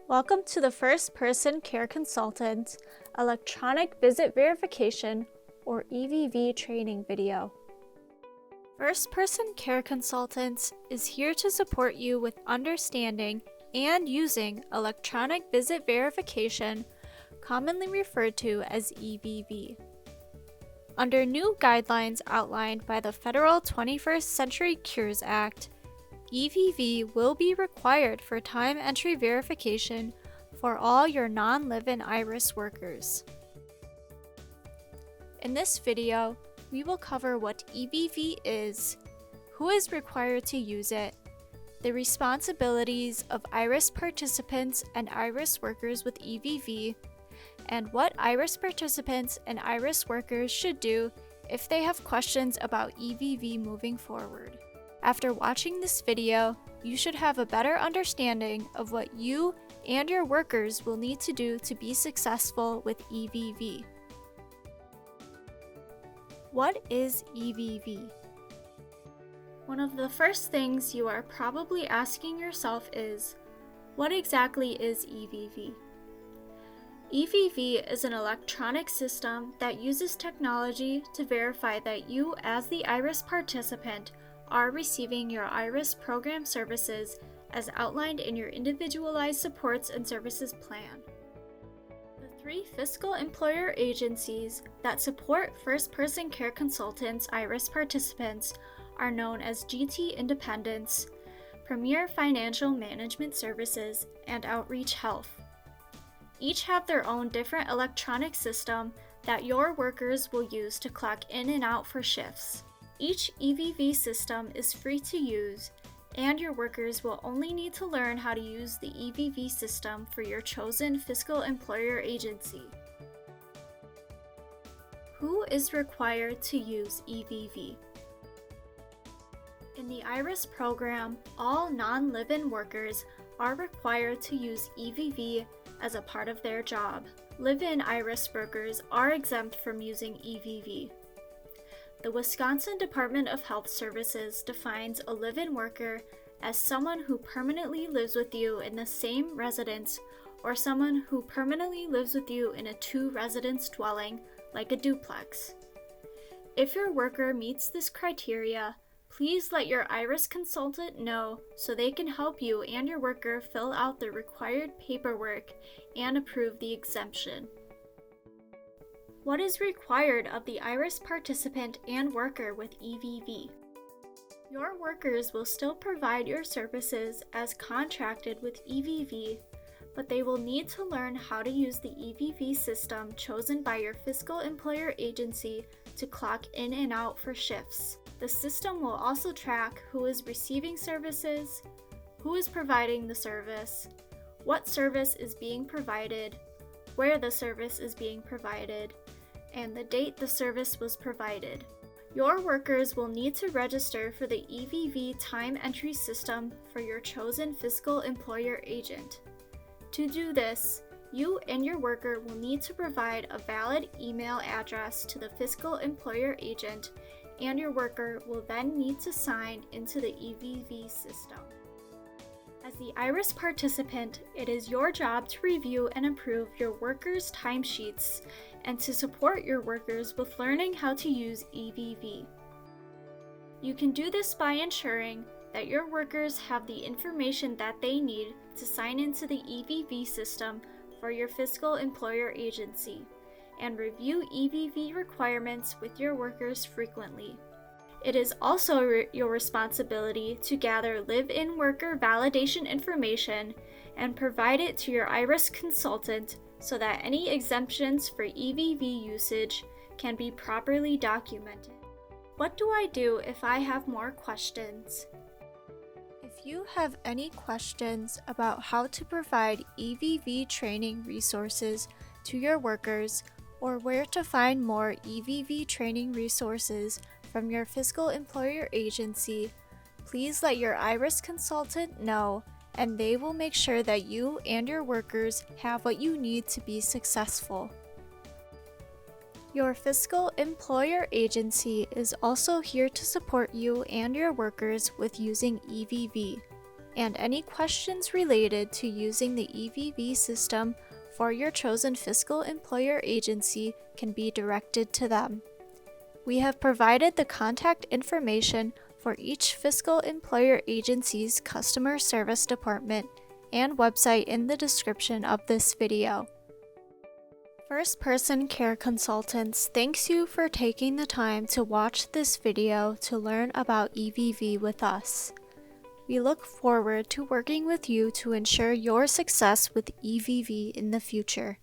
Welcome to the First Person Care Consultant Electronic Visit Verification or EVV training video. First Person Care Consultants is here to support you with understanding and using electronic visit verification, commonly referred to as EVV. Under new guidelines outlined by the Federal 21st Century Cures Act, EVV will be required for time entry verification for all your non-live-in iris workers. In this video, we will cover what EVV is, who is required to use it, the responsibilities of iris participants and iris workers with EVV, and what iris participants and iris workers should do if they have questions about EVV moving forward. After watching this video, you should have a better understanding of what you and your workers will need to do to be successful with EVV. What is EVV? One of the first things you are probably asking yourself is, what exactly is EVV? EVV is an electronic system that uses technology to verify that you, as the iris participant, are receiving your iris program services as outlined in your Individualized Supports and Services Plan. The three fiscal employer agencies that support First Person Care Consultants iris participants are known as GT Independence, Premier Financial Management Services, and Outreach Health. Each have their own different electronic system that your workers will use to clock in and out for shifts. Each EVV system is free to use, and your workers will only need to learn how to use the EVV system for your chosen fiscal employer agency. Who is required to use EVV? In the iris program, all non-live-in workers are required to use EVV as a part of their job. Live-in iris workers are exempt from using EVV. The Wisconsin Department of Health Services defines a live-in worker as someone who permanently lives with you in the same residence or someone who permanently lives with you in a two-residence dwelling, like a duplex. If your worker meets this criteria, please let your iris consultant know so they can help you and your worker fill out the required paperwork and approve the exemption. What is required of the iris participant and worker with EVV? Your workers will still provide your services as contracted with EVV, but they will need to learn how to use the EVV system chosen by your fiscal employer agency to clock in and out for shifts. The system will also track who is receiving services, who is providing the service, what service is being provided, where the service is being provided, and the date the service was provided. Your workers will need to register for the EVV time entry system for your chosen fiscal employer agent. To do this, you and your worker will need to provide a valid email address to the fiscal employer agent, and your worker will then need to sign into the EVV system. As the iris participant, it is your job to review and approve your workers' timesheets and to support your workers with learning how to use EVV. You can do this by ensuring that your workers have the information that they need to sign into the EVV system for your fiscal employer agency, and review EVV requirements with your workers frequently. It is also your responsibility to gather live-in worker validation information and provide it to your iris consultant so that any exemptions for EVV usage can be properly documented. What do I do if I have more questions? If you have any questions about how to provide EVV training resources to your workers or where to find more EVV training resources from your fiscal employer agency, please let your iris consultant know, and they will make sure that you and your workers have what you need to be successful. Your fiscal employer agency is also here to support you and your workers with using EVV. and any questions related to using the EVV system for your chosen fiscal employer agency can be directed to them. We have provided the contact information for each fiscal employer agency's customer service department and website in the description of this video. First Person Care Consultants thanks you for taking the time to watch this video to learn about EVV with us. We look forward to working with you to ensure your success with EVV in the future.